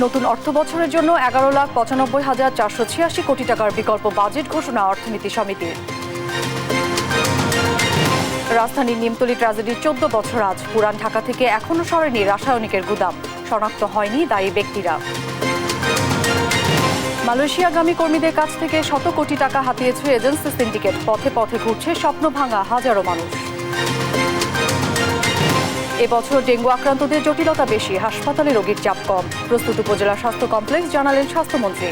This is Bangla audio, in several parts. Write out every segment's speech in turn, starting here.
নতুন অর্থ বছরের জন্য 11,95,486 কোটি টাকার বিকল্প বাজেট ঘোষণা অর্থনীতি সমিতির। রাজধানীর নিমতলী ট্র্যাজেডির 14 বছর আজ। পুরান ঢাকা থেকে এখনো সরেনি রাসায়নিকের গুদাম, শনাক্ত হয়নি দায়ী ব্যক্তিরা। মালয়েশিয়াগামী কর্মীদের কাছ থেকে শত কোটি টাকা হাতিয়েছে এজেন্সি সিন্ডিকেট। পথে পথে ঘুরছে স্বপ্ন ভাঙা হাজারো মানুষ। এবছর ডেঙ্গু আক্রান্তদের জটিলতা বেশি, হাসপাতালে রোগীর চাপ কম। প্রস্তুত উপজেলা স্বাস্থ্য কমপ্লেক্স, জানালেন স্বাস্থ্যমন্ত্রী।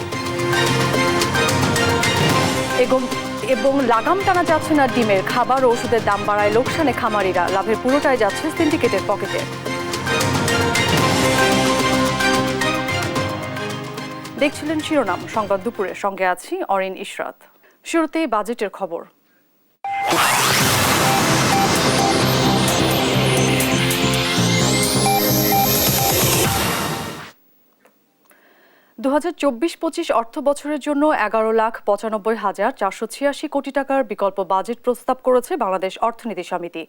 এবং লাগাম টানা যাচ্ছে না ডিমের। খাবার ও ওষুধের দাম বাড়ায় লোকসানে খামারিরা। লাভের পুরোটাই যাচ্ছে সিন্ডিকেটের পকেটে। দেখছিলেন শিরোনাম সংবাদ দুপুরে, সঙ্গে আছি অরিন ইশরাত। শুরুতেই বাজেটের খবর। 2024-25 অর্থ বছরের জন্য 11,95,486 কোটি টাকার বিকল্প বাজেট প্রস্তাব করেছে বাংলাদেশ অর্থনীতি সমিতি।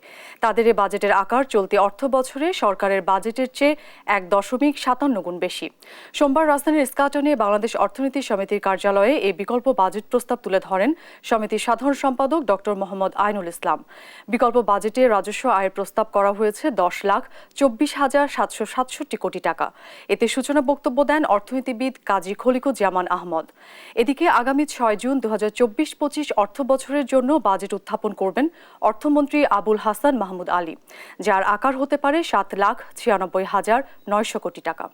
তাদের এই বাজেটের আকার চলতি অর্থ বছরে সরকারের বাজেটের চেয়ে 1.57 গুণ বেশি। সোমবার রাজধানীর ইস্কাটনে বাংলাদেশ অর্থনীতি সমিতির কার্যালয়ে এই বিকল্প বাজেট প্রস্তাব তুলে ধরেন সমিতির সাধারণ সম্পাদক ডক্টর মোহাম্মদ আইনুল ইসলাম। বিকল্প বাজেটে রাজস্ব আয়ের প্রস্তাব করা হয়েছে 10,24,767 কোটি টাকা। এতে সূচনা বক্তব্য দেন অর্থনীতিবিদ কাজী খলিকুজ্জামান আহমদ। এদিকে আগামী 6 জুন 2024-25 অর্থ বছরের জন্য বাজেট উত্থাপন করবেন অর্থমন্ত্রী আবুল হাসান মাহমুদ আলী, যার আকার হতে পারে 7,96,900 কোটি টাকা।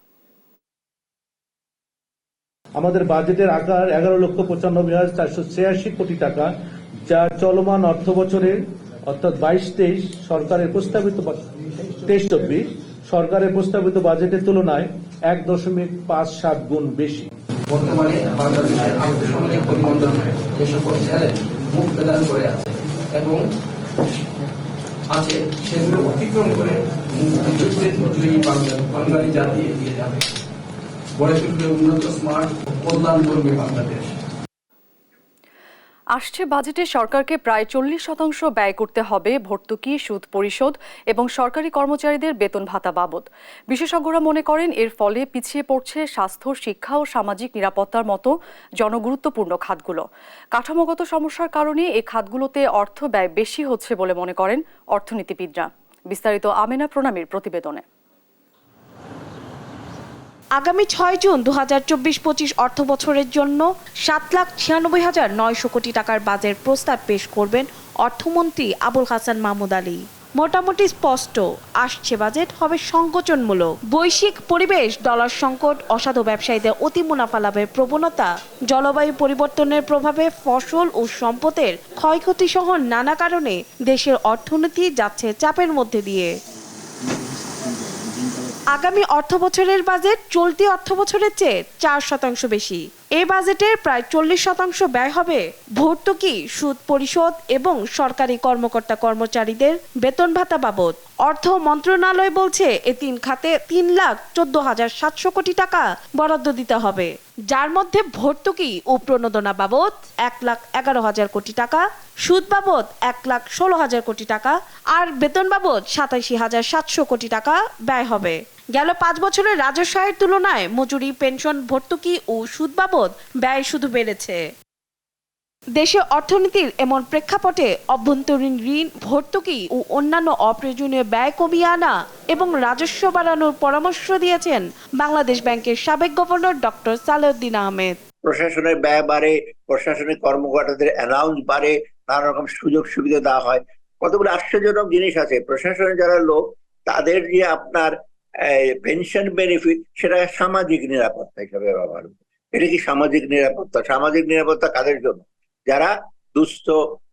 আমাদের বাজেটের আকার 11,95,486 কোটি টাকা, যা চলমান অর্থ বছরের অর্থাৎ 22-23 সরকারের প্রস্তাবিত 23-24 সরকারের প্রস্তাবিত বাজেটের তুলনায় 1.57 গুণ বেশি। বর্তমানে বাংলাদেশের আন্তঃসামাজিক পরিমণ্ডলে যে সকল চ্যালেঞ্জ মুখ প্রদান করে আছে এবং আছে সেগুলো অতিক্রম করে মুক্তিযুদ্ধের বিজয়ী বাঙালি জাতি এগিয়ে যাবে, গড়ে তুলবে উন্নত, স্মার্ট ও কল্যাণকর্মী বাংলাদেশ। আসছে বাজেটে সরকারকে প্রায় 40% ব্যয় করতে হবে ভর্তুকি, সুদ পরিশোধ এবং সরকারি কর্মচারীদের বেতন ভাতা বাবদ। বিশেষজ্ঞরা মনে করেন এর ফলে পিছিয়ে পড়ছে স্বাস্থ্য, শিক্ষা ও সামাজিক নিরাপত্তার মতো জনগুরুত্বপূর্ণ খাতগুলো। কাঠামোগত সমস্যার কারণে এই খাতগুলোতে অর্থ ব্যয় বেশি হচ্ছে বলে মনে করেন অর্থনীতিবিদরা। বিস্তারিত আমেনা প্রণামীর প্রতিবেদনে। আগামী 6 জুন 2024-25 অর্থ বছরের জন্য 7,96,900 কোটি টাকার বাজেট প্রস্তাব পেশ করবেন অর্থমন্ত্রী আবুল হাসান মাহমুদ আলী। মোটামুটি স্পষ্ট, আসছে বাজেট হবে সংকোচনমূলক। বৈশ্বিক পরিবেশ, ডলার সংকট, অসাধু ব্যবসায়ীদের অতি মুনাফা লাভের প্রবণতা, জলবায়ু পরিবর্তনের প্রভাবে ফসল ও সম্পদের ক্ষয়ক্ষতি সহ নানা কারণে দেশের অর্থনীতি যাচ্ছে চাপের মধ্যে দিয়ে। আগামী অর্থ বছরের বাজেট চলতি অর্থ বছরের চেয়ে 4% বেশি। এই বাজেটের প্রায় 40% ব্যয় হবে ভর্তুকি, সুদ পরিশোধ এবং সরকারি কর্মকর্তা কর্মচারীদের বেতন ভাতা বাবদ। অর্থ মন্ত্রণালয় বলছে এ 3 খাতে 3,14,700 কোটি টাকা বরাদ্দ দিতে হবে, যার মধ্যে ভর্তুকি ও প্রণোদনা বাবদ 1,11,000 কোটি টাকা, সুদ বাবদ 1,16,000 কোটি টাকা আর বেতন বাবদ 87,700 কোটি টাকা ব্যয় হবে। গেল 5 বছরের রাজস্ব আয়ের তুলনায় মজুরি, পেনশন, ভর্তুকি ও সুদ বাবদ ব্যয় শুধু বেড়েছে। দেশে অর্থনীতির এমন প্রেক্ষাপটে অভ্যন্তরীণ ঋণ, ভর্তুকি ও অন্যান্য অপ্রয়োজনীয় ব্যয় কমিয়ে আনা এবং রাজস্ব বাড়ানোর পরামর্শ দিয়েছেন বাংলাদেশ ব্যাংকের সাবেক গভর্নর ডক্টর সালেউদ্দিন আহমেদ। প্রশাসনের ব্যয় বাড়ে, প্রশাসনিক কর্মকর্তাদের অ্যালাউন্স বাড়ে, নানা রকম সুযোগ সুবিধা দেওয়া হয়। কতগুলো আশ্চর্যজনক জিনিস আছে। প্রশাসনের যারা লোক, তাদের যে আপনার পেনশন বেনিফিট, সেটা সামাজিক নিরাপত্তা হিসাবে ব্যবহার করে। এটা কি সামাজিক নিরাপত্তা? সামাজিক নিরাপত্তা কাদের জন্য? যারা দুস্থ,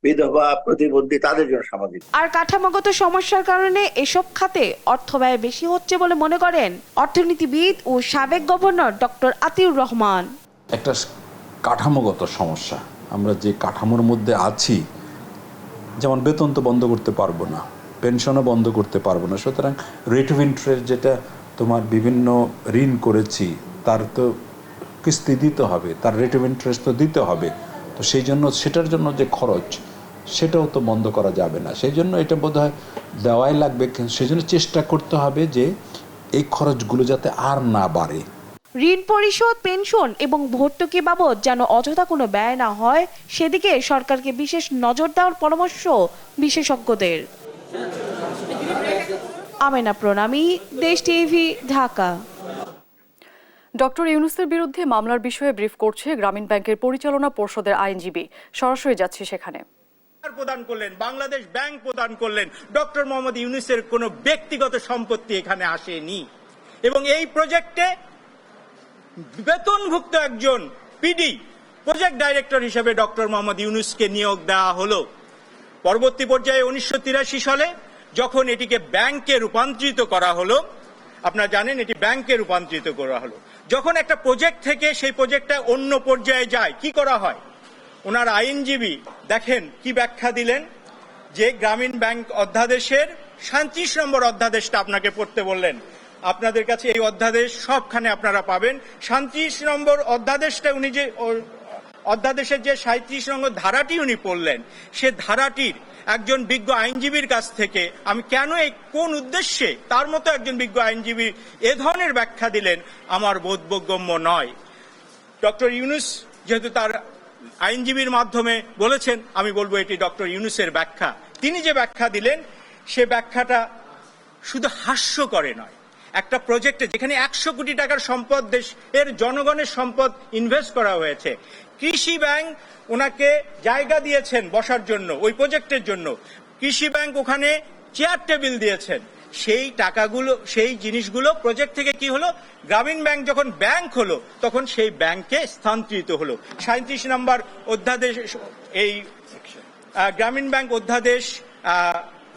বিধবা, প্রতিবন্ধী, তাদের জন্য সামাজিক। আর কাঠামোগত সমস্যার কারণে এসব খাতে অর্থ ব্যয় বেশি হচ্ছে বলে মনে করেন অর্থনীতিবিদ ও সাবেক গভর্নর ডক্টর আতিউর রহমান। একটা কাঠামোগত সমস্যা। আমরা যে কাঠামোর মধ্যে আছি, যেমন বেতন তো বন্ধ করতে পারবো না, পেনশনও বন্ধ করতে পারবো না, সুতরাং রেট অফ ইন্টারেস্ট যেটা তোমার বিভিন্ন ঋণ করেছি তার তো কিস্তি দিতে হবে, তার রেট অফ ইন্টারেস্ট তো দিতে হবে। তো সেই জন্য সেটার জন্য যে খরচ, সেটাও তো বন্ধ করা যাবে না। সেই জন্য এটা বোধহয় দেওয়াই লাগবে। সেই জন্য চেষ্টা করতে হবে যে এই খরচগুলো যাতে আর না বাড়ে। ঋণ পরিশোধ, পেনশন এবং ভর্তুকি বাবদ যেন অযথা কোনো ব্যয় না হয় সেদিকে সরকারকে বিশেষ নজর দেওয়ার পরামর্শ বিশেষজ্ঞদের। আমেনা প্রণামী, দেশ টিভি, ঢাকা। ডক্টর ইউনূসের বিরুদ্ধে মামলার বিষয়ে ব্রিফ করছে গ্রামীণ ব্যাংকের পরিচালনা পর্ষদের আইনজীবী। সরাসরি যাচ্ছি সেখানে। প্রদান করলেন, বাংলাদেশ ব্যাংক প্রদান করলেন, ডক্টর মোহাম্মদ ইউনূসের কোনো ব্যক্তিগত সম্পত্তি এখানে আসেনি। এবং এই প্রজেক্টে বেতনভুক্ত একজন পিডি প্রজেক্ট ডাইরেক্টর হিসেবে ডক্টর মোহাম্মদ ইউনূসকে নিয়োগ দেওয়া হলো। পরবর্তী পর্যায়ে 1983 সালে যখন এটিকে ব্যাংকে রূপান্তরিত করা হলো, আপনারা জানেন এটি ব্যাংকে রূপান্তরিত করা হলো। যখন একটা প্রজেক্ট থেকে সেই প্রজেক্টটা অন্য পর্যায়ে যায়, কি করা হয়? ওনার আইনজীবী দেখেন কি ব্যাখ্যা দিলেন, যে গ্রামীণ ব্যাংক অধ্যাদেশের 37 নম্বর অধ্যাদেশটা আপনাকে পড়তে বললেন। আপনাদের কাছে এই অধ্যাদেশ সবখানে আপনারা পাবেন। 37 নম্বর অধ্যাদেশটা উনি যে অধ্যাদেশের যে 37 নম্বর ধারাটি উনি পড়লেন, সে ধারাটির একজন বিজ্ঞ আইনজীবীর কাছ থেকে আমি কেন কোন উদ্দেশ্যে তার মতো একজন বিজ্ঞ আইনজীবী এ ধরনের ব্যাখ্যা দিলেন আমার বোধগম্য নয়। ডক্টর ইউনূস যেহেতু তার আইনজীবীর মাধ্যমে বলেছেন, আমি বলবো এটি ডক্টর ইউনূসের ব্যাখ্যা। তিনি যে ব্যাখ্যা দিলেন সে ব্যাখ্যাটা শুধু হাস্যকরে নয়। একটা প্রজেক্টে যেখানে 100 কোটি টাকার সম্পদ, দেশের জনগণের সম্পদ ইনভেস্ট করা হয়েছে, কৃষি ব্যাংক ওনাকে জায়গা দিয়েছেন বসার জন্য, ওই প্রজেক্টের জন্য কৃষি ব্যাংক ওখানে চেয়ার টেবিল দিয়েছেন, সেই টাকাগুলো, সেই জিনিসগুলো প্রজেক্ট থেকে কি হলো, গ্রামীণ ব্যাংক যখন ব্যাংক হলো তখন সেই ব্যাংকে স্থানান্তরিত হলো। 37 নম্বর অধ্যাদেশ, এই গ্রামীণ ব্যাংক অধ্যাদেশ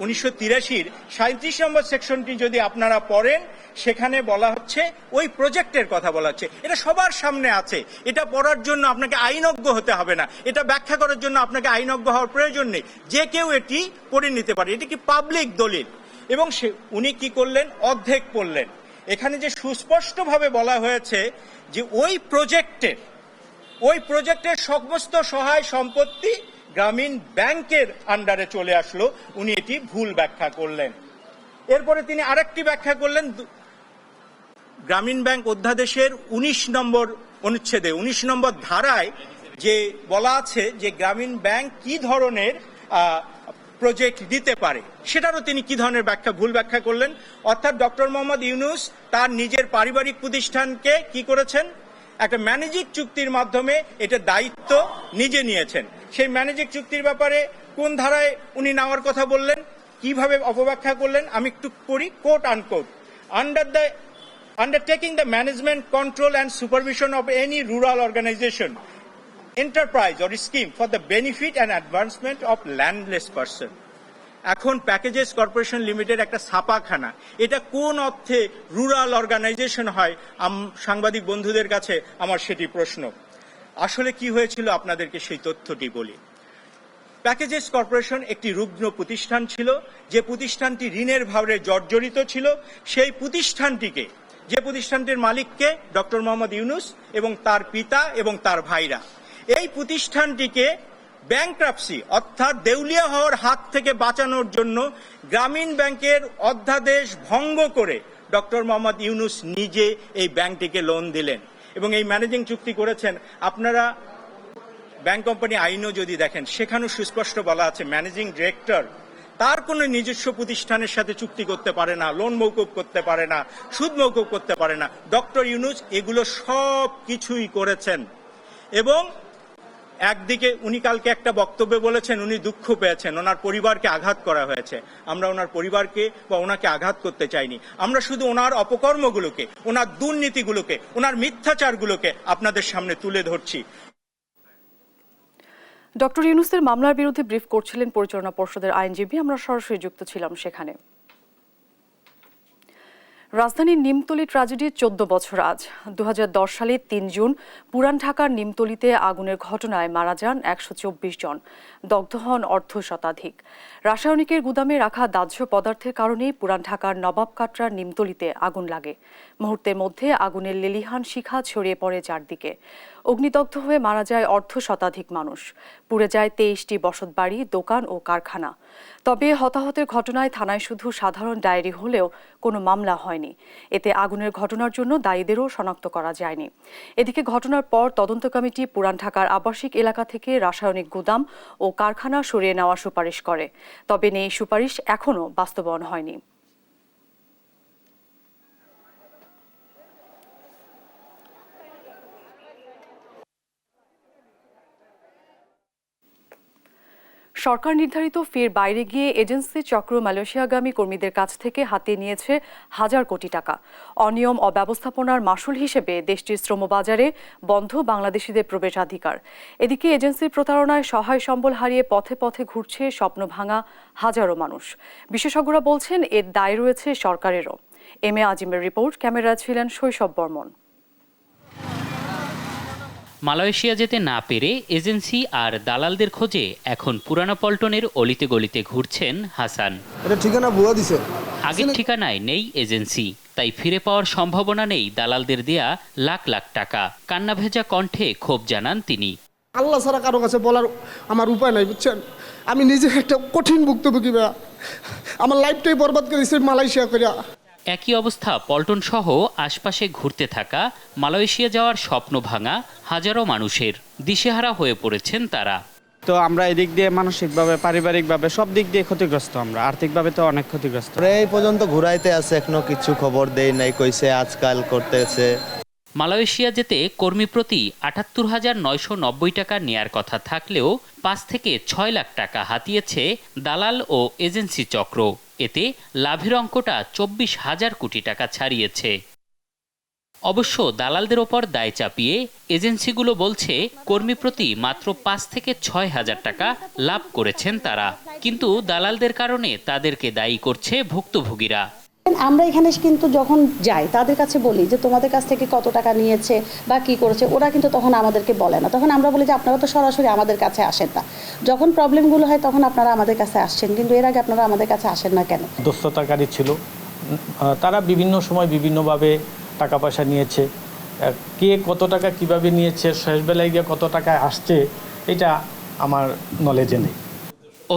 1983 37 নম্বর সেকশনটি যদি আপনারা পড়েন, সেখানে বলা হচ্ছে ওই প্রজেক্টের কথা বলা হচ্ছে। এটা সবার সামনে আছে, এটা পড়ার জন্য আপনাকে আইনজ্ঞ হতে হবে না, এটা ব্যাখ্যা করার জন্য আপনাকে আইনজ্ঞ হওয়ার প্রয়োজন নেই, যে কেউ এটি পড়ে নিতে পারে। এটি কি পাবলিক দলিল। এবং উনি কি করলেন, অর্ধেক পড়লেন। এখানে যে সুস্পষ্টভাবে বলা হয়েছে যে ওই প্রজেক্টের সমস্ত সহায় সম্পত্তি গ্রামীণ ব্যাংকের আন্ডারে চলে আসলো, উনি এটি ভুল ব্যাখ্যা করলেন। এরপরে তিনি আরেকটি ব্যাখ্যা করলেন, গ্রামীণ ব্যাংক অধ্যাদেশের 19 নম্বর অনুচ্ছেদে 19 নম্বর ধারায় যে বলা আছে যে গ্রামীণ ব্যাংক কি ধরনের প্রজেক্ট দিতে পারে, সেটারও তিনি কি ধরনের ভুল ব্যাখ্যা করলেন। অর্থাৎ ডক্টর মোহাম্মদ ইউনূস তার নিজের পারিবারিক প্রতিষ্ঠানকে কি করেছেন, একটা ম্যানেজিং চুক্তির মাধ্যমে এটা দায়িত্ব নিজে নিয়েছেন। সেই ম্যানেজিং চুক্তির ব্যাপারে কোন ধারায় উনি নেওয়ার কথা বললেন, কিভাবে অপব্যাখ্যা করলেন, আমি একটু পড়ি, coat unquote. Undertaking the management, control and supervision of any rural organization, enterprise or scheme for the benefit and advancement of landless person. এখন প্যাকেজেস কর্পোরেশন লিমিটেড একটা ছাপাখানা, এটা কোন অর্থে রুরাল অর্গানাইজেশন হয়? সাংবাদিক বন্ধুদের কাছে আমার সেটি প্রশ্ন। আসলে কি হয়েছিল আপনাদেরকে সেই তথ্যটি বলি। প্যাকেজেস কর্পোরেশন একটি রুগ্ন প্রতিষ্ঠান ছিল, যে প্রতিষ্ঠানটি ঋণের ভারে জর্জরিত ছিল। সেই প্রতিষ্ঠানটিকে, যে প্রতিষ্ঠানটির মালিককে ডক্টর মোহাম্মদ ইউনূস এবং তার পিতা এবং তার ভাইরা, এই প্রতিষ্ঠানটিকে ব্যাংক্রাপসি অর্থাৎ দেউলিয়া হওয়ার হাত থেকে বাঁচানোর জন্য গ্রামীণ ব্যাংকের অধ্যাদেশ ভঙ্গ করে ডক্টর মোহাম্মদ ইউনূস নিজে এই ব্যাংকটিকে লোন দিলেন এবং এই ম্যানেজিং চুক্তি করেছেন। আপনারা ব্যাংক কোম্পানি আইনও যদি দেখেন, সেখানেও সুস্পষ্ট বলা আছে ম্যানেজিং ডিরেক্টর তার কোনো নিজস্ব প্রতিষ্ঠানের সাথে চুক্তি করতে পারে না, লোন মৌকুব করতে পারে না, সুদ মৌকুব করতে পারে না। ডক্টর ইউনূস এগুলো সব কিছুই করেছেন। এবং একদিকে উনি কালকে একটা বক্তব্যে বলেছেন উনি দুঃখ পেয়েছেন, ওনার পরিবারকে আঘাত করা হয়েছে। আমরা ওনার পরিবারকে বা ওনাকে আঘাত করতে চাইনি, আমরা শুধু ওনার অপকর্মগুলোকে, ওনার দুর্নীতিগুলোকে, ওনার মিথ্যাচারগুলোকে আপনাদের সামনে তুলে ধরছি। ডক্টর ইউনূসের মামলার বিরুদ্ধে ব্রিফ করছিলেন পরিচালনা পর্ষদের আইনজীবী। আমরা সরাসরি যুক্ত ছিলাম সেখানে। রাজধানীর নিমতলী ট্র্যাজেডির 14 বছর আজ। 2010 সালের 3 জুন পুরান ঢাকার নিমতলীতে আগুনের ঘটনায় মারা যান 124 জন, দগ্ধ হন অর্ধশতাধিক। রাসায়নিকের গুদামে রাখা দাহ্য পদার্থের কারণে পুরান ঢাকার নবাব কাটরার নিমতলীতে আগুন লাগে। মুহূর্তের মধ্যে আগুনের লেলিহান শিখা ছড়িয়ে পড়ে চারদিকে। অগ্নিদগ্ধ হয়ে মারা যায় অর্ধ শতাধিক মানুষ। পুড়ে যায় 23টি বসতবাড়ি, দোকান ও কারখানা। তবে হতাহতের ঘটনায় থানায় শুধু সাধারণ ডায়েরি হলেও কোনো মামলা হয়নি। এতে আগুনের ঘটনার জন্য দায়ীদেরও শনাক্ত করা যায়নি। এদিকে ঘটনার পর তদন্ত কমিটি পুরান ঢাকার আবাসিক এলাকা থেকে রাসায়নিক গুদাম ও কারখানা সরিয়ে নেওয়ার সুপারিশ করে। তবে এই সুপারিশ এখনও বাস্তবায়ন হয়নি। সরকার নির্ধারিত ফির বাইরে গিয়ে এজেন্সি চক্র মালয়েশিয়াগামী কর্মীদের কাছ থেকে হাতিয়ে নিয়েছে হাজার কোটি টাকা। অনিয়ম অব্যবস্থাপনার মাসুল হিসেবে দেশটির শ্রমবাজারে বন্ধ বাংলাদেশিদের প্রবেশাধিকার। এদিকে এজেন্সির প্রতারণায় সহায় সম্বল হারিয়ে পথে পথে ঘুরছে স্বপ্নভাঙা হাজারো মানুষ। বিশেষজ্ঞরা বলছেন এর দায় রয়েছে সরকারেরও। এম এ আজিমের রিপোর্ট, ক্যামেরা ছিলেন শৈশব বর্মন। মালয়েশিয়া যেতে না পেরে এজেন্সি আর দালালদের খোঁজে এখন পুরানা পল্টনের অলিতে গলিতে ঘুরছেন হাসান। এটা ঠিকানা ভুয়া দিছে। আগের ঠিকানায় নেই এজেন্সি, তাই ফিরে পাওয়ার সম্ভাবনা নেই দালালদের দেয়া লাখ লাখ টাকা। কান্না ভেজা কণ্ঠে ক্ষোভ জানান তিনি। আল্লাহ ছাড়া কারো কাছে বলার আমার উপায় নাই, বুঝছেন। আমি নিজে একটা কঠিন ভুক্তভোগী, আমার লাইফটাই বরবাদ করে দিয়েছে মালয়েশিয়া করিয়া। একই অবস্থা পল্টন সহ আশপাশে ঘুরতে থাকা মালয়েশিয়া যাওয়ার স্বপ্ন ভাঙা হাজারো মানুষের। দিশেহারা হয়ে পড়েছেন তারা। তো আমরা এদিক দিয়ে মানসিকভাবে, পারিবারিকভাবে সব দিক দিয়ে ক্ষতিগ্রস্ত। আমরা আর্থিকভাবে তো অনেক ক্ষতিগ্রস্ত। এই পর্যন্ত ঘুরাইতে আছে, এখনো কিছু খবর দেই নাই, কইছে আজকাল করতেছে। মালয়েশিয়া যেতে কর্মী প্রতি ৭৮,৯৯০ টাকা নেয়ার কথা থাকলেও ৫ থেকে ৬ লাখ টাকা হাতিয়েছে দালাল ও এজেন্সি চক্র। এতে লাভের অঙ্কটা ২৪,০০০ কোটি টাকা ছাড়িয়েছে। অবশ্য দালালদের ওপর দায় চাপিয়ে এজেন্সিগুলো বলছে কর্মী প্রতি মাত্র ৫ থেকে ৬,০০০ টাকা লাভ করেছেন তারা। কিন্তু দালালদের কারণে তাদেরকে দায়ী করছে ভুক্তভোগীরা। আমরা এখানে কিন্তু যখন যাই তাদের কাছে বলি যে তোমাদের কাছ থেকে কত টাকা নিয়েছে বা কি করেছে, ওরা কিন্তু তখন আমাদেরকে বলে না। তখন আমরা বলি যে আপনারা তো সরাসরি আমাদের কাছে আসেন না, যখন প্রবলেমগুলো হয় তখন আপনারা আমাদের কাছে আসছেন, কিন্তু এর আগে আপনারা আমাদের কাছে আসেন না কেন? দস্যুতাকারী ছিল, তারা বিভিন্ন সময় বিভিন্নভাবে টাকা পয়সা নিয়েছে। কে কত টাকা কিভাবে নিয়েছে, শেষ বেলায় গিয়ে কত টাকা আসছে, এটা আমার নলেজে নেই।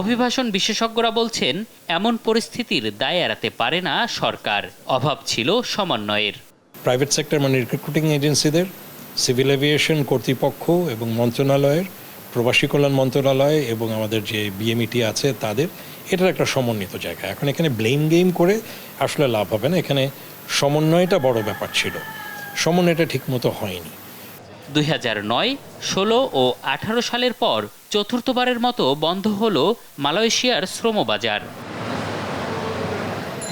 অভিবাসন বিশেষজ্ঞরা বলছেন এমন পরিস্থিতির দায় এড়াতে পারে না সরকার। অভাব ছিল সমন্বয়ের। প্রাইভেট সেক্টর মানে রিক্রুটিং এজেন্সিদের, সিভিল এভিয়েশন কর্তৃপক্ষ এবং মন্ত্রণালয়ের, প্রবাসী কল্যাণ মন্ত্রণালয় এবং আমাদের যে বিএমইটি আছে তাদের, এটার একটা সমন্বিত জায়গা। এখন এখানে ব্লেম গেম করে আসলে লাভ হবে না। এখানে সমন্বয়টা বড় ব্যাপার ছিল, সমন্বয়টা ঠিকমতো হয়নি। ২০০৯, ১৬ ও ১৮ সালের পর চতুর্থবারের মতো বন্ধ হলো মালয়েশিয়ার শ্রমবাজার।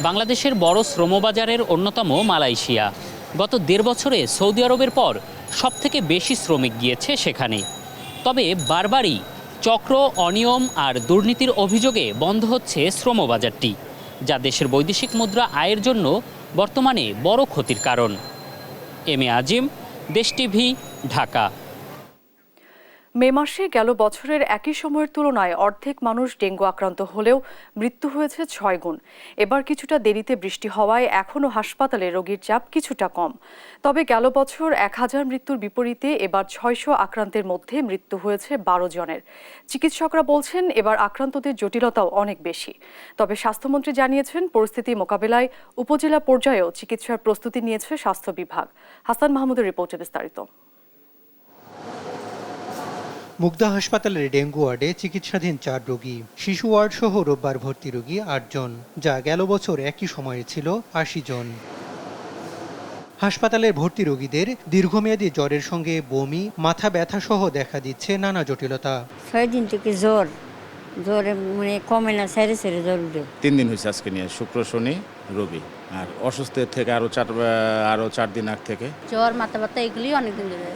বাংলাদেশের বড় শ্রমবাজারের অন্যতম মালয়েশিয়া। গত ১.৫ বছরে সৌদি আরবের পর সবথেকে বেশি শ্রমিক গিয়েছে সেখানে। তবে বারবারই চক্র, অনিয়ম আর দুর্নীতির অভিযোগে বন্ধ হচ্ছে শ্রমবাজারটি, যা দেশের বৈদেশিক মুদ্রা আয়ের জন্য বর্তমানে বড় ক্ষতির কারণ। এম এ আজিম, দেশ টিভি, ঢাকা। মে মাসে গেল বছরের একই সময়ের তুলনায় অর্ধেক মানুষ ডেঙ্গু আক্রান্ত হলেও মৃত্যু হয়েছে ৬ গুণ। এবার কিছুটা দেরিতে বৃষ্টি হওয়ায় এখনও হাসপাতালে রোগীর চাপ কিছুটা কম। তবে গেল বছর ১,০০০ মৃত্যুর বিপরীতে এবার ৬০০ আক্রান্তের মধ্যে মৃত্যু হয়েছে ১২ জনের। চিকিৎসকরা বলছেন এবার আক্রান্তদের জটিলতাও অনেক বেশি। তবে স্বাস্থ্যমন্ত্রী জানিয়েছেন পরিস্থিতি মোকাবেলায় উপজেলা পর্যায়েও চিকিৎসার প্রস্তুতি নিয়েছে স্বাস্থ্য বিভাগ। হাসান মাহমুদের রিপোর্টে বিস্তারিত। মুগদা হাসপাতালের ডেঙ্গু ওয়ার্ডে চিকিৎসাধীন ৪ রোগী, শিশু ওয়ার্ড সহ রোববার ভর্তি রোগী ৮ জন, যা গেল বছর একই সময়ে ছিল ৮০ জন। হাসপাতালের ভর্তি রোগীদের দীর্ঘমেয়াদী জ্বরের সঙ্গে বমি, মাথা ব্যথা সহ দেখা দিচ্ছে নানা জটিলতা। ৬ দিন থেকে জ্বরে মানে কমে না, সেরে সেরে জ্বর উঠে। ৩ দিন হয়েছে আজকে নিয়ে, শুক্র শনি রবি। আর অসুস্থের থেকে আরো ৪ দিন আগ থেকে জ্বর, মাথা ব্যথা এগুলি অনেকদিন ধরে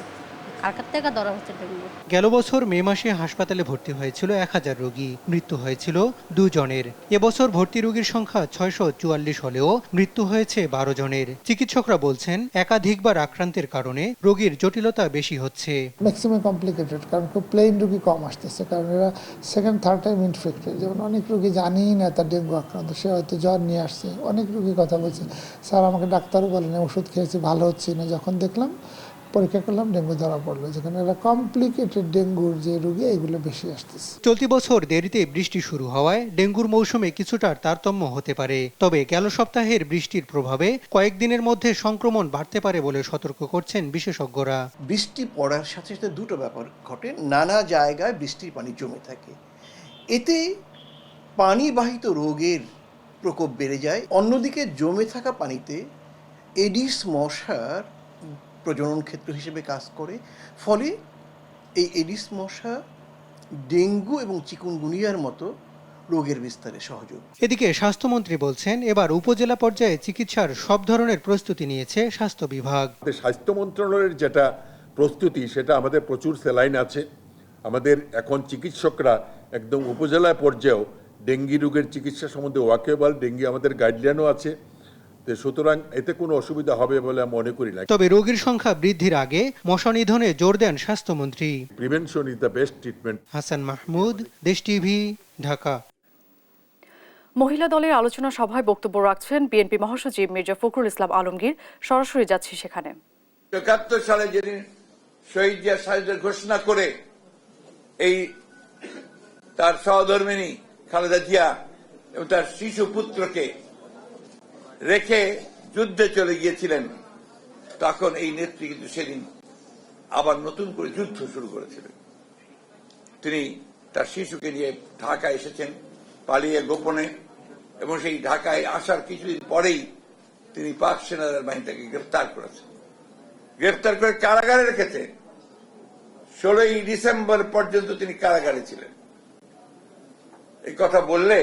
গেল বছর মে মাসে হাসপাতালে ভর্তি হয়েছিল ১,০০০ রোগী, মৃত্যু হয়েছিল ২ জনের। এবছর ভর্তি রোগীর সংখ্যা ৬৪৪ হলেও মৃত্যু হয়েছে ১২ জনের। চিকিৎসকরা বলছেন একাধিকবার আক্রান্তের কারণে রোগীর জটিলতা বেশি হচ্ছে। ম্যাক্সিমাম কমপ্লিকেটেড, কারণ খুব প্লেন রোগী কম আসতেছে, কারণ এরা সেকেন্ড থার্ড টাইম ইনফেক্টেড। যেমন অনেক রোগী জানিই না তার ডেঙ্গু আক্রান্ত, সে হয়তো জ্বর নিয়ে আসছে। অনেক রোগী কথা বলছে, স্যার আমাকে ডাক্তারও বলেন ওষুধ খেয়েছি ভালো হচ্ছে না, যখন দেখলাম পরীক্ষা করলাম, ডেঙ্গু ধরা পড়লো। যেখানে এরা কমপ্লিকেটেড ডেঙ্গুর যে রোগী, এগুলো বেশি আসতেছে। চলতি বছর দেরিতে বৃষ্টি শুরু হওয়ায় ডেঙ্গুর মৌসুমে কিছুটা তারতম্য হতে পারে। তবে গেল সপ্তাহের বৃষ্টির প্রভাবে কয়েকদিনের মধ্যে সংক্রমণ বাড়তে পারে বলে সতর্ক করছেন বিশেষজ্ঞরা। বৃষ্টি পড়ার সাথে সাথে দুটো ব্যাপার ঘটে, নানা জায়গায় বৃষ্টির পানি জমে থাকে, এতে পানিবাহিত রোগের প্রকোপ বেড়ে যায়। অন্যদিকে জমে থাকা পানিতে এডিস মশার প্রজনন ক্ষেত্র হিসেবে কাজ করে, ফলে এই এডিস মশা ডেঙ্গু এবং চিকুনগুনিয়ার মতো রোগের বিস্তারে সহযোগ। এদিকে স্বাস্থ্যমন্ত্রী বলছেন, এবার উপজেলা পর্যায়ে চিকিৎসার সব ধরনের প্রস্তুতি নিয়েছে স্বাস্থ্য বিভাগ। স্বাস্থ্য মন্ত্রণালয়ের যেটা প্রস্তুতি, সেটা আমাদের প্রচুর স্যালাইন আছে। আমাদের এখন চিকিৎসকরা একদম উপজেলা পর্যায়েও ডেঙ্গি রোগের চিকিৎসা সম্বন্ধে ওয়াকেবল, ডেঙ্গি আমাদের গাইডলাইনও আছে। সুতরাং এতে কোনো অসুবিধা হবে বলে আমি মনে করি না। তবে রোগীর সংখ্যা বৃদ্ধির আগে মশা নিধনে জোর দেন স্বাস্থ্যমন্ত্রী। Prevention is the best treatment. Hasan Mahmud, দেশ টিভি, ঢাকা। মহিলা দলের আলোচনা সভায় বক্তব্য রাখছেন বিএনপি মহাসচিব মির্জা ফখরুল ইসলাম আলমগীর। সরাসরি যাচ্ছি সেখানে। ৭১ সালে যেদিন শহীদ জিয়া সাহেবের ঘোষণা করে এই তার সহধর্মিণী খালেদা জিয়া এবং তার শিশু পুত্রকে রেখে যুদ্ধে চলে গিয়েছিলেন, তখন এই নেত্রী কিন্তু সেদিন আবার নতুন করে যুদ্ধ শুরু করেছিলেন। তিনি তার শিশুকে নিয়ে ঢাকায় এসেছেন পালিয়ে গোপনে, এবং সেই ঢাকায় আসার কিছুদিন পরেই তিনি পাক সেনাবাহিনী তাকে গ্রেফতার করেছেন। গ্রেফতার করে কারাগারে রেখেছে। 16ই ডিসেম্বর পর্যন্ত তিনি কারাগারে ছিলেন। এই কথা বললে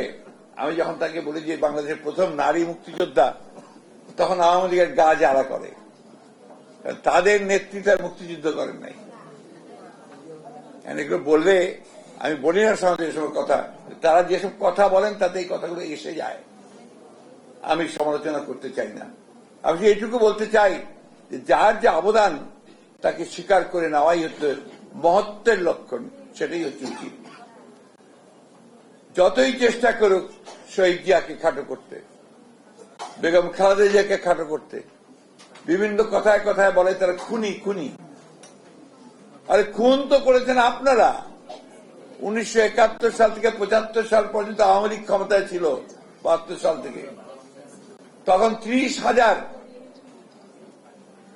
আমি যখন তাকে বলি যে বাংলাদেশের প্রথম নারী মুক্তিযোদ্ধা, তখন আওয়ামী লীগের গা জ্বালা করে। তাদের নেতৃত্বের মুক্তিযুদ্ধ করেন নাই। এগুলো বললে আমি বলি না সমাজে এসব কথা, তারা যেসব কথা বলেন তাতে এই কথাগুলো এসে যায়। আমি সমালোচনা করতে চাই না। আমি এইটুকু বলতে চাই যে যার যে অবদান তাকে স্বীকার করে নেওয়াই হচ্ছে মহত্বের লক্ষণ, সেটাই হচ্ছে উচিত। যতই চেষ্টা করুক শহীদ জিয়াকে খাটো করতে, বেগম খালেদা জিয়াকে খাটো করতে, বিভিন্ন কথায় কথায় বলে তারা খুনি খুনি। আরে খুন তো করেছেন আপনারা। 1971 সাল থেকে 75 সাল পর্যন্ত আওয়ামী লীগ ক্ষমতায় ছিল, 72 সাল থেকে। তখন 30,000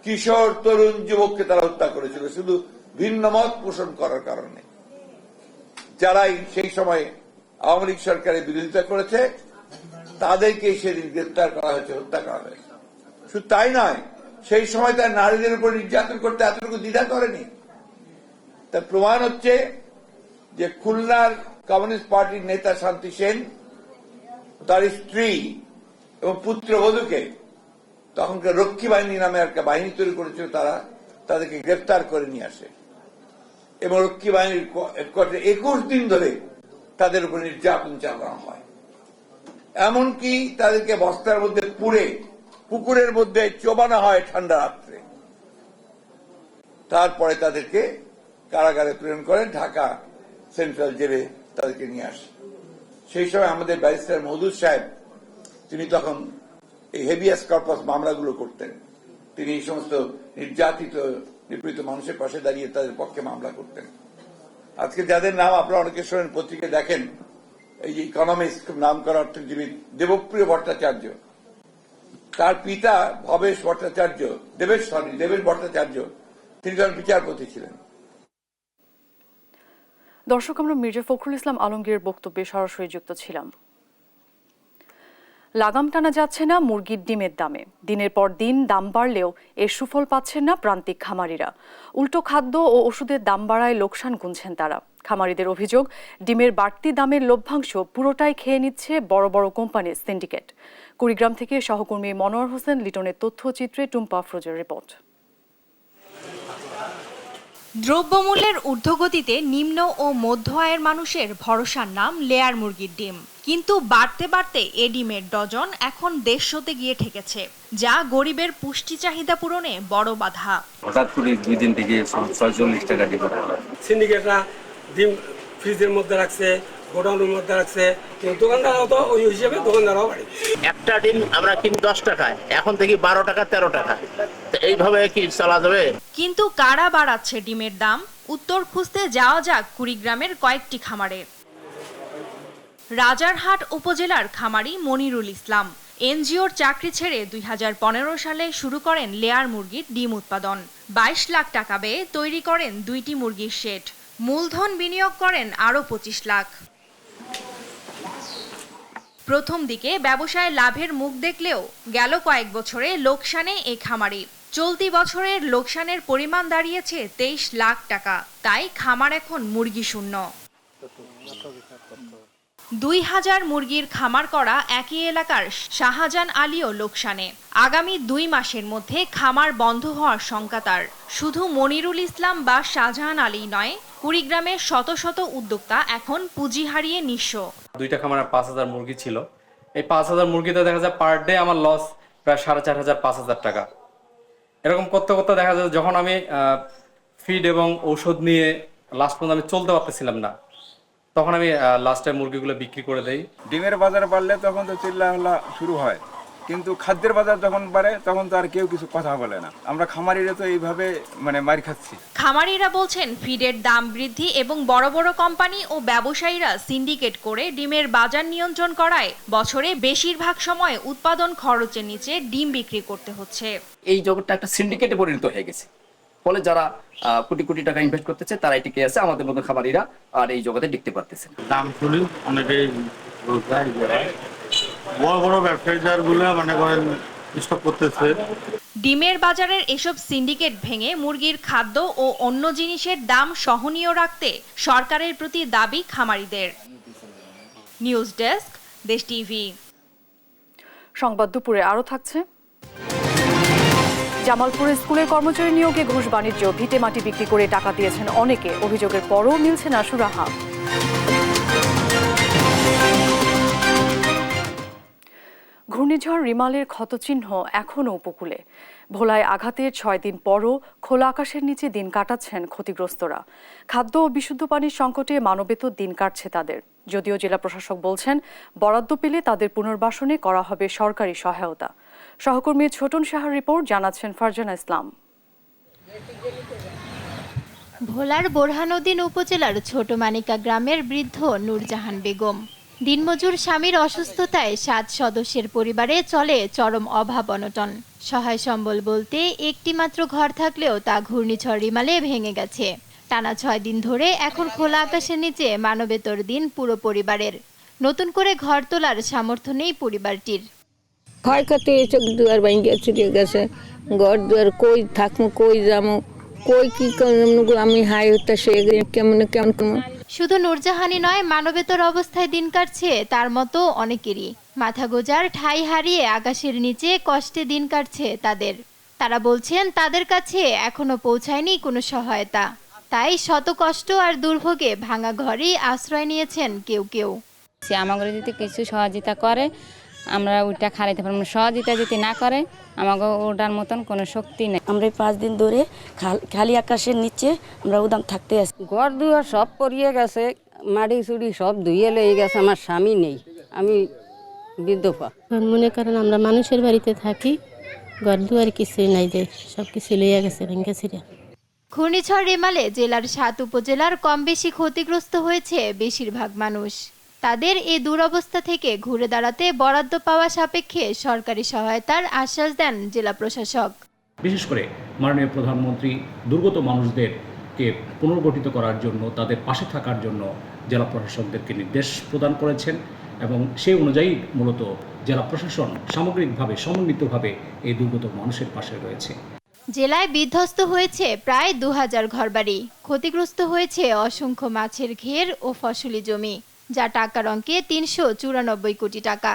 কিশোর তরুণ যুবককে তারা হত্যা করেছিল শুধু ভিন্ন মত পোষণ করার কারণে। যারাই সেই সময় আওয়ামী লীগ সরকারের বিরোধিতা করেছে তাদেরকে সেদিন গ্রেফতার করা হয়েছে, হত্যা করা হয়েছে। শুধু তাই নয়, সেই সময় তার নারীদের উপর নির্যাতন করতে এতটুকু দ্বিধা করেনি। তার প্রমাণ হচ্ছে যে খুলনার কমিউনিস্ট পার্টির নেতা শান্তি সেন, তার স্ত্রী এবং পুত্রবধূকে তখনকার রক্ষী বাহিনী নামে একটা বাহিনী তৈরি করেছিল, তারা তাদেরকে গ্রেফতার করে নিয়ে আসে এবং রক্ষী বাহিনীর 21 দিন ধরে তাদের উপর নির্যাতন চালানো হয়। এমনকি তাদেরকে বস্তার মধ্যে পুড়ে পুকুরের মধ্যে চোবানো হয় ঠান্ডা রাত্রে। তারপরে তাদেরকে কারাগারে প্রেরণ করেন, ঢাকা সেন্ট্রাল জেলে তাদেরকে নিয়ে আসে। সেই সময় আমাদের ব্যারিস্টার মওদুদ সাহেব, তিনি তখন এই হেভিয়াস কর্পাস মামলাগুলো করতেন। তিনি এই সমস্ত নির্যাতিত নিপীড়িত মানুষের পাশে দাঁড়িয়ে তাদের পক্ষে মামলা করতেন। আজকে যাদের নাম আপনারা অনেকে শোনেন, পত্রিকা দেখেন, এই যে ইকোনমিক্স, খুব নাম করা অর্থনীতিবিদ দেবপ্রিয় ভট্টাচার্য, তার পিতা ভবেশ ভট্টাচার্য, দেবেশ ভট্টাচার্য, তিনি তখন বিচারপতি ছিলেন। দর্শক, আমরা মির্জা ফখরুল ইসলাম আলমগীরের বক্তব্যে সরাসরি যুক্ত ছিলাম। লাগাম টানা যাচ্ছে না মুরগির ডিমের দামে। দিনের পর দিন দাম বাড়লেও এর সুফল পাচ্ছেন না প্রান্তিক খামারিরা। উল্টো খাদ্য ও ওষুধের দাম বাড়ায় লোকসান গুনছেন তারা। খামারিদের অভিযোগ, ডিমের বাড়তি দামের লভ্যাংশ পুরোটাই খেয়ে নিচ্ছে বড় বড় কোম্পানির সিন্ডিকেট। কুড়িগ্রাম থেকে সহকর্মী মনোয়ার হোসেন লিটনের তথ্যচিত্রে টুম্পা আফরোজের রিপোর্ট। দ্রব্যমূল্যের ঊর্ধ্বগতিতে নিম্ন ও মধ্য আয়ের মানুষের ভরসার নাম লেয়ার মুরগির ডিম। কিন্তু বাড়তে বাড়তে এ ডিমের ডজন এখন 150-তে গিয়ে ঠেকেছে, যা গরিবের পুষ্টি চাহিদা পূরণে বড় বাধা। হঠাৎ করে 2 দিন থেকে 46 টাকা ডিম। সিন্ডিকেটরা ডিম ফ্রিজের মধ্যে রাখছে, গোডাউনের মধ্যে রাখছে, কিন্তু দোকানদাররাও তো ওই হিসেবে দোকানদাররাও বাড়ে। একটা ডিম আমরা কিনি 10 টাকায়, এখন থেকে 12 টাকা 13 টাকা। তো এইভাবে কি চলা যাবে? কিন্তু কারা বাড়াচ্ছে ডিমের দাম? উত্তর খুঁজতে যাওয়া যাক কুড়িগ্রামের কয়েকটি খামারে। রাজারহাট উপজেলার খামারি মনিরুল ইসলাম এনজিওর চাকরি ছেড়ে 2015 সালে শুরু করেন লেয়ার মুরগির ডিম উৎপাদন। 22 লাখ টাকা ব্যয়ে তৈরি করেন 2টি মুরগির শেড। মূলধন বিনিয়োগ করেন আরও 25 লাখ। প্রথম দিকে ব্যবসায় লাভের মুখ দেখলেও গেল কয়েক বছরে লোকসানে এই খামারি। চলতি বছরের লোকসানের পরিমাণ দাঁড়িয়েছে 23 লাখ টাকা। তাই খামার এখন মুরগি শূন্য। 2000 মুরগির খামার করা একই এলাকার শাহজাহান আলীও লোকসানে। আগামী 2 মাসের মধ্যে খামার বন্ধ হওয়ার শঙ্কা তার। শুধু মনিরুল ইসলাম বা শাহজাহান আলী নয়, কুড়িগ্রামের শত শত উদ্যোক্তা এখন পুঁজি হারিয়ে নিঃস্ব। 2টা খামারে 5000 মুরগি ছিল। এই 5000 মুরগিতে দেখা যায় পার ডে আমার লস প্রায় 4500-5000 টাকা। এরকম করতে করতে দেখা যায় যখন আমি ফিড এবং ঔষধ নিয়ে লাস্ট পর্যন্ত আমি চলতে পারতেছিলাম না, তখন আমি লাস্টে মুরগিগুলো বিক্রি করে দেই। ডিমের বাজার বাড়লে তখন তো চিল্লাহল্লা শুরু হয়, কিন্তু খাদ্যের বাজার যখন বাড়ে তখন তো আর কেউ কিছু কথা বলে না। আমরা খামারিরা তো এইভাবে মার খাচ্ছি। খামারিরা বলছেন ফিডের দাম বৃদ্ধি এবং বড় বড় কোম্পানি ও ব্যবসায়ীরা সিন্ডিকেট করে ডিমের বাজার নিয়ন্ত্রণ করায় বছরে বেশিরভাগ সময় উৎপাদন খরচের নিচে ডিম বিক্রি করতে হচ্ছে। এই জগৎটা একটা সিন্ডিকেটে পরিণত হয়ে গেছে, ফলে যারা কোটি কোটি টাকা ইনভেস্ট করতেছে তারাই টিকে আছে, আমাদের মতো খামারিরা আর এই জগতে টিকতে পারতেছে। দাম শুনি অনেকেই বড় বড় ব্যবসায়ীরা মনে করেন স্টক করতেছে। ডিমের বাজারের এসব সিন্ডিকেট ভেঙে মুরগির খাদ্য ও অন্য জিনিসের দাম সহনীয় রাখতে সরকারের প্রতি দাবি খামারিদের। নিউজ ডেস্ক, দেশ টিভি। সংবাদ দুপুরে আরও থাকছে। জামালপুরে স্কুলের কর্মচারী নিয়োগে ঘুষ বাণিজ্য, ভিটে মাটি বিক্রি করে টাকা দিয়েছেন অনেকে, অভিযোগের পরও মিলছে না সুরাহা। ঘূর্ণিঝড় রিমালের ক্ষতচিহ্ন এখনও উপকূলে। ভোলায় আঘাতের 6 দিন পরও খোলা আকাশের নিচে দিন কাটাচ্ছেন ক্ষতিগ্রস্তরা। খাদ্য ও বিশুদ্ধ পানির সংকটে মানবেতর দিন কাটছে তাদের। যদিও জেলা প্রশাসক বলছেন বরাদ্দ পেলে তাদের পুনর্বাসনে করা হবে সরকারি সহায়তা। সহকর্মী ছোটন সাহার রিপোর্ট, জানাচ্ছেন ফারজানা ইসলাম। ভোলার বোরহানউদ্দিন উপজেলার ছোট মানিকা গ্রামের বৃদ্ধ নূরজাহান বেগম। দিনমজুর স্বামীর অসুস্থতায় 7 সদস্যের পরিবারে চলে চরম অভাব অনটন। সহায় সম্বল বলতে একটি মাত্র ঘর থাকলেও তা ঘূর্ণিঝড় রিমালে ভেঙে গেছে। টানা 6 দিন ধরে এখন খোলা আকাশের নিচে মানবেতর দিন পুরো পরিবারের। নতুন করে ঘর তোলার সামর্থ্য নেই পরিবারটির। ক্ষয়ক্ষতি চোখ দুয়ার ভাঙ্গিয়া চুরিয়ে গেছে, ঘর দুয়ার কই থাকবো, কই যাবো, কই কি আমি হাই হতে সে কেমন কেমন। শুধু নূরজাহানি নয়, মানবেতর অবস্থায় দিন কাটছে তার মতো অনেকেরই। মাথা গোজার ঠাঁই হারিয়ে আকাশের নিচে কষ্টে দিন কাটছে তাদের। তারা বলছেন তাদের কাছে এখনো পৌঁছায়নি কোনো সহায়তা, তাই শত কষ্ট আর দুর্ভোগে ভাঙা ঘরেই আশ্রয় নিয়েছেন কেউ কেউ। আমাকে যদি কিছু সহযোগিতা করে আমরা ওইটা খারাইতে পারবো, সহযোগিতা যদি না করে আমাকে ওটার মতন কোনো শক্তি নেই। আমরা 5 দিন ধরে খালি আকাশের নিচে আমরা উদাম থাকতে আছি। ঘর দুয়ার সব পরিয়ে গেছে, মাটি চুড়ি সব ধুয়ে লেগে গেছে। আমার স্বামী নেই, আমি বিধবা। মনে করেন আমরা মানুষের বাড়িতে থাকি, ঘর দুয়ার কিছুই নাই, যে সব কিছু লেগে গেছে ভেঙে ছিঁড়ে। ঘূর্ণিঝড় রিমালে জেলার 7 উপজেলার কম বেশি ক্ষতিগ্রস্ত হয়েছে বেশিরভাগ মানুষ। তাদের এই দুরবস্থা থেকে ঘুরে দাঁড়াতে বরাদ্দ পাওয়া সাপেক্ষে সরকারি সহায়তার আশ্বাস দেন জেলা প্রশাসক। বিশেষ করে মাননীয় প্রধানমন্ত্রী দুর্গত মানুষদেরকে পুনর্গঠিত করার জন্য, তাদের পাশে থাকার জন্য জেলা প্রশাসকদেরকে নির্দেশ প্রদান করেছেন এবং সেই অনুযায়ী মূলত জেলা প্রশাসন সামগ্রিকভাবে সমন্বিতভাবে এই দুর্গত মানুষের পাশে রয়েছে। জেলায় বিধ্বস্ত হয়েছে প্রায় 2000 ঘরবাড়ি, ক্ষতিগ্রস্ত হয়েছে অসংখ্য মাছের ঘের ও ফসলি জমি, যা টাকার অঙ্কে 394 কোটি টাকা।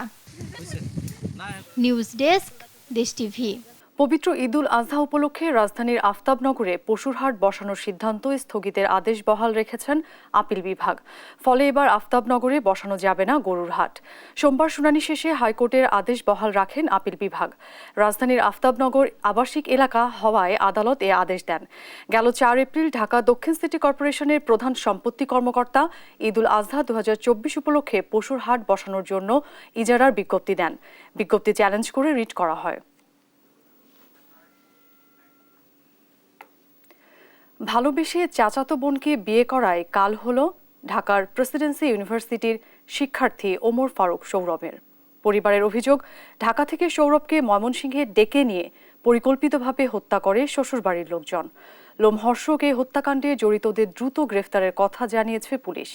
নিউজ ডেস্ক, দেশ টিভি। পবিত্র ঈদুল আজহা উপলক্ষে রাজধানীর আফতাবনগরে পশুর হাট বসানোর সিদ্ধান্ত স্থগিতের আদেশ বহাল রেখেছেন আপিল বিভাগ। ফলে এবার আফতাবনগরে বসানো যাবে না গরুর হাট। সোমবার শুনানি শেষে হাইকোর্টের আদেশ বহাল রাখেন আপিল বিভাগ। রাজধানীর আফতাবনগর আবাসিক এলাকা হওয়ায় আদালত এ আদেশ দেন। গেল 4 এপ্রিল ঢাকা দক্ষিণ সিটি কর্পোরেশনের প্রধান সম্পত্তি কর্মকর্তা ঈদুল আজহা 2024 উপলক্ষে পশুর হাট বসানোর জন্য ইজারার বিজ্ঞপ্তি দেন। বিজ্ঞপ্তি চ্যালেঞ্জ করে রিট করা হয়। ভালোবেসে চাচাতো বোনকে বিয়ে করায় কাল হলো ঢাকার প্রেসিডেন্সি ইউনিভার্সিটির শিক্ষার্থী ওমর ফারুক সৌরভের। পরিবারের অভিযোগ, ঢাকা থেকে সৌরভকে ময়মনসিংহে ডেকে নিয়ে পরিকল্পিতভাবে হত্যা করে শ্বশুরবাড়ির লোকজন। লোমহর্ষক এই হত্যাকাণ্ডে জড়িতদের দ্রুত গ্রেফতারের কথা জানিয়েছে পুলিশ।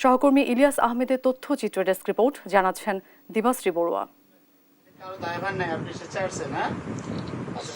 সহকর্মী ইলিয়াস আহমেদের তথ্যচিত্র ডেস্ক রিপোর্ট, জানাচ্ছেন দিবাশ্রী বড়ুয়া।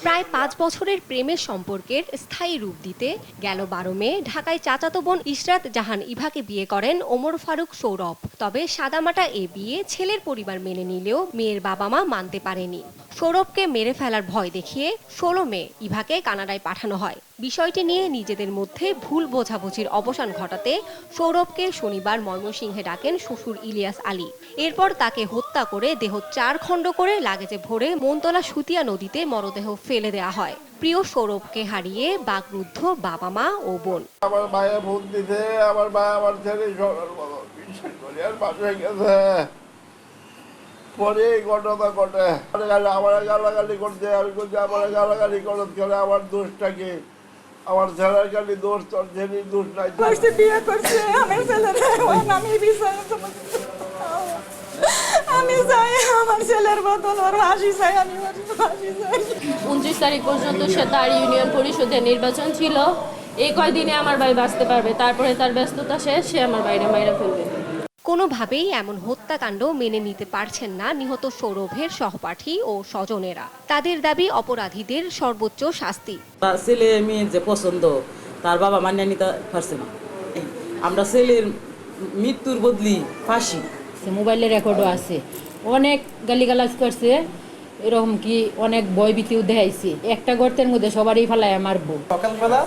প্রায় 5 বছরের প্রেমের সম্পর্কের স্থায়ী রূপ দিতে গেল 12 মে ঢাকায় চাচাতো বোন ইশরাত জাহান ইভাকে বিয়ে করেন ওমর ফারুক সৌরভ। তবে সাদামাটা এ বিয়ে ছেলের পরিবার মেনে নিলেও মেয়ের বাবা মা মানতে পারেনি। সৌরভকে মেরে ফেলার ভয় দেখিয়ে 16 মে ইভাকে কানাডায় পাঠানো হয়। বিষয়টি নিয়ে নিজেদের মধ্যে ভুল বোঝাবুঝির অবসান ঘটাতে সৌরভকে শনিবার ময়মনসিংহে ডাকেন শ্বশুর ইলিয়াস আলী। এরপর তাকে হত্যা করে দেহ 4 খণ্ড করে লাগেজে ভরে মনতলা সুতিয়া নদীতে মরদেহ ফেলে দেওয়া হয়। প্রিয় সৌরভকে হারিয়ে বাকরুদ্ধ বাবা মা ও বোন। আমার মায়ের ভোট দিতে আমার মা আমার ছেলে বিশ্বাস করি আর বাসায় গেছে, পরে এই ঘটনা ঘটে। আমার গালাগালি করছে, আমি বলছি আমার গালাগালি করে আমার দোষটা কি? আমার ছেলের খালি দোষ, তোর ছেলের দোষ নাই। বিয়ে করছে আমার ছেলের, আমি চাই আমার ছেলের বদল ওর হাসি চাই, আমি হাসি চাই। 29 তারিখ পর্যন্ত সে তার ইউনিয়ন পরিষদের নির্বাচন ছিল। এই কয়দিনে আমার ভাই বাঁচতে পারবে, তারপরে তার ব্যস্ততা শেষ, সে আমার বাইরে মাইরা ফেলবে। কোনোভাবেই এমন হত্যাকাণ্ড মেনে নিতে পারছেন না নিহত সৌরভের সহপাঠী ও স্বজনেরা। তাদের দাবি অপরাধীদের সর্বোচ্চ শাস্তি। ছেলে মেয়ের যে পছন্দ তার বাবা মান্য নিতে পারছে না। আমরা ছেলের মৃত্যুর বদলি ফাঁসি। মোবাইলের রেকর্ডও আছে, অনেক গালিগালাজ করছে, এরকম কি অনেক ভয়ভীতিও দেখাইছে। একটা গর্তের মধ্যে সবারই ফেলায় মারবো। সকালবেলা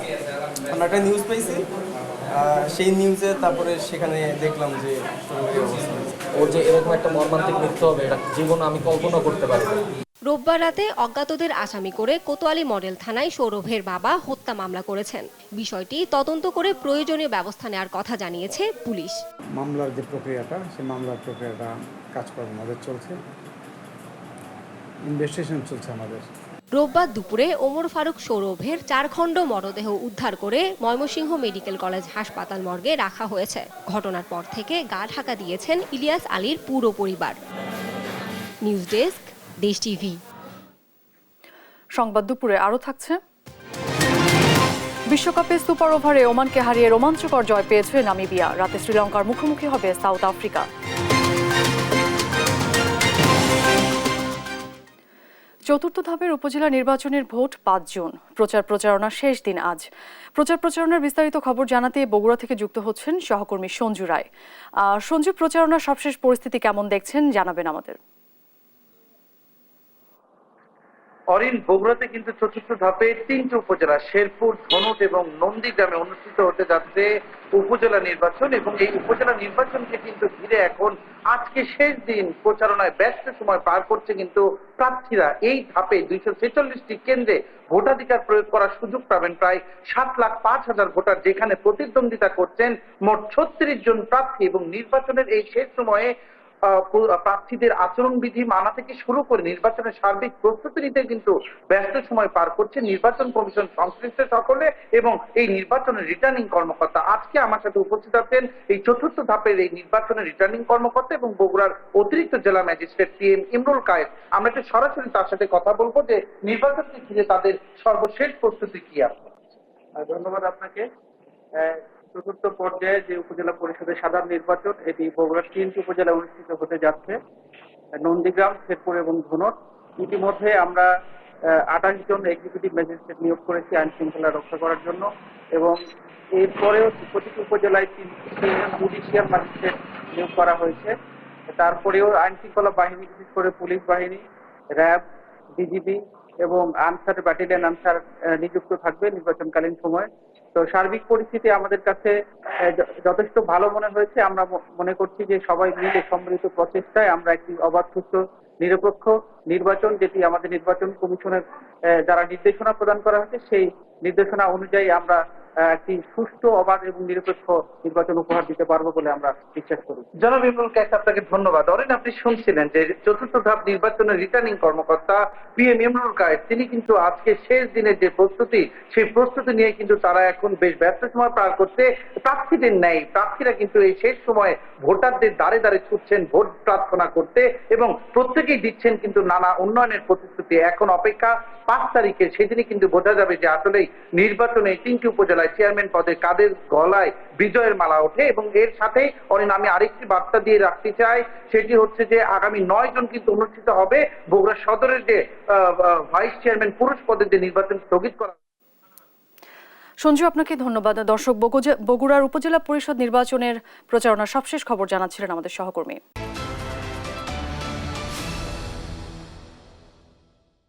আমরা একটা নিউজ পেয়েছি, সেই নিউজে তারপরে সেখানে দেখলাম যে ওর যে এরকম একটা মর্মান্তিক মৃত্যু হবে এটা জীবন আমি কল্পনা করতে পারি। রোববার রাতে অজ্ঞাতদের আসামি করে কোতোয়ালি মডেল থানায় সৌরভের বাবা হত্যা মামলা করেছেন। বিষয়টি তদন্ত করে প্রয়োজনীয় ব্যবস্থা নেওয়ার কথা জানিয়েছে পুলিশ। মামলার যে প্রক্রিয়াটা, সেই মামলার প্রক্রিয়াটা কাজকর্ম আমাদের চলছে, ইনভেস্টিগেশন চলছে আমাদের। রোববার দুপুরে ওমর ফারুক সৌরভের 4 খণ্ড মরদেহ উদ্ধার করে ময়মনসিংহ মেডিকেল কলেজ হাসপাতাল মর্গে রাখা হয়েছে। ঘটনার পর থেকে গা ঢাকা দিয়েছেন ইলিয়াস আলীর পুরো পরিবার। নিউজ ডেস্ক, দেশ টিভি। সংবাদ দুপুরে আরও থাকছে। বিশ্বকাপে সুপার ওভারে ওমানকে হারিয়ে রোমাঞ্চকর জয় পেয়েছে নামিবিয়া। রাতে শ্রীলঙ্কার মুখোমুখি হবে সাউথ আফ্রিকা। চতুর্থ ধাপের উপজেলা নির্বাচনের ভোট 5 জুন। প্রচারণা শেষ দিন আজ। প্রচারণার বিস্তারিত খবর জানাতে বগুড়া থেকে যুক্ত হচ্ছেন সহকর্মী সঞ্জু রায়। সঞ্জু, প্রচারণার সবশেষ পরিস্থিতি কেমন দেখছেন, জানাবেন আমাদের। অরিন, বগুড়াতে কিন্তু চতুর্থ ধাপে 3টি উপজেলা শেরপুর, ধনুট এবং নন্দীগ্রামে অনুষ্ঠিত হতে যাচ্ছে উপজেলা নির্বাচন, এবং এই উপজেলা নির্বাচনকে কিন্তু ঘিরে এখন আজকে শেষ দিন প্রচারণায় ব্যস্ত সময় পার করছে কিন্তু প্রার্থীরা। এই ধাপে 246টি কেন্দ্রে ভোটাধিকার প্রয়োগ করার সুযোগ পাবেন প্রায় 7,05,000 ভোটার, যেখানে প্রতিদ্বন্দ্বিতা করছেন মোট 36 জন প্রার্থী। এবং নির্বাচনের এই শেষ সময়ে প্রার্থীদের আচরণবিধি মানা থেকে শুরু করে নির্বাচনের সার্বিক প্রস্তুতি নিতে কিন্তু ব্যস্ত সময় পার করছে নির্বাচন কমিশন সংশ্লিষ্ট সকলে এবং এই নির্বাচনের রিটার্নিং কর্মকর্তা। আজকে আমার সাথে উপস্থিত আছেন এই চতুর্থ ধাপের এই নির্বাচনের রিটার্নিং কর্মকর্তা এবং বগুড়ার অতিরিক্ত জেলা ম্যাজিস্ট্রেট PM ইমরুল কায়েস। আমরা একটু সরাসরি তার সাথে কথা বলবো যে নির্বাচনকে ঘিরে তাদের সর্বশেষ প্রস্তুতি কি আছে। ধন্যবাদ আপনাকে। চতুর্থ পর্যায়ে যে উপজেলা পরিষদের সাধারণ নির্বাচন, এটি বগুড়ার 3টি উপজেলা অনুষ্ঠিত হতে যাচ্ছে, নন্দীগ্রাম, শেরপুর এবং ধনুট। ইতিমধ্যে আমরা 28 জন এক্সিকিউটিভ ম্যাজিস্ট্রেট নিয়োগ করেছি আইন শৃঙ্খলা রক্ষা করার জন্য, এবং এরপরেও প্রতিটি উপজেলায় 3 জন জুডিশিয়াল ম্যাজিস্ট্রেট নিয়োগ করা হয়েছে। তারপরেও আইন শৃঙ্খলা বাহিনী, বিশেষ করে পুলিশ বাহিনী, র্যাব, বিজিবি এবং আনসার ব্যাটালিয়ন আনসার নিযুক্ত থাকবে নির্বাচনকালীন সময়। তো সার্বিক পরিস্থিতি আমাদের কাছে যথেষ্ট ভালো মনে হয়েছে। আমরা মনে করছি যে সবাই মিলে সম্মিলিত প্রচেষ্টায় আমরা একটি অবাধ, সুষ্ঠু, নিরপেক্ষ নির্বাচন, যেটি আমাদের নির্বাচন কমিশনের যারা নির্দেশনা প্রদান করা হয়েছে সেই নির্দেশনা অনুযায়ী আমরা একটি সুষ্ঠু, অবাধ এবং নিরপেক্ষ নির্বাচন উপহার দিতে পারবো বলে আমরা বিশ্বাস করি। জনাব ইমরুল কায়েস, আপনাকে ধন্যবাদ। অরিন, আপনি শুনছিলেন যে চতুর্থ ধাপ নির্বাচনের রিটার্নিং কর্মকর্তা PM ইমরুল কায়েস, তিনি কিন্তু আজকে শেষ দিনের যে প্রস্তুতি, সেই প্রস্তুতি নিয়ে কিন্তু তারা এখন বেশ ব্যস্ত সময় পার করতে। প্রার্থীদের ন্যায় প্রার্থীরা কিন্তু এই শেষ সময়ে ভোটারদের দ্বারে দ্বারে ছুটছেন ভোট প্রার্থনা করতে এবং প্রত্যেকেই দিচ্ছেন কিন্তু নানা উন্নয়নের প্রতিশ্রুতি। এখন অপেক্ষা 5 তারিখে, সেদিনই কিন্তু বোঝা যাবে যে আসলেই নির্বাচনে 3টি উপজেলায় চেয়ারম্যান পদে কাদের গলায় বিজয়ের মালা ওঠে। এবং এর সাথে অরিন, আমি আরেকটি বার্তা দিয়ে রাখতে চাই, সেটি হচ্ছে যে আগামী 9 জন কিন্তু অনুষ্ঠিত হবে বগুড়া সদরের যে ভাইস চেয়ারম্যান পুরুষ পদের যে নির্বাচন স্থগিত করা। সঞ্জু, আপনাকে ধন্যবাদ। দর্শক, বগুড়ার উপজেলা পরিষদ নির্বাচনের প্রচারণার সবশেষ খবর জানাচ্ছিলেন আমাদের সহকর্মী।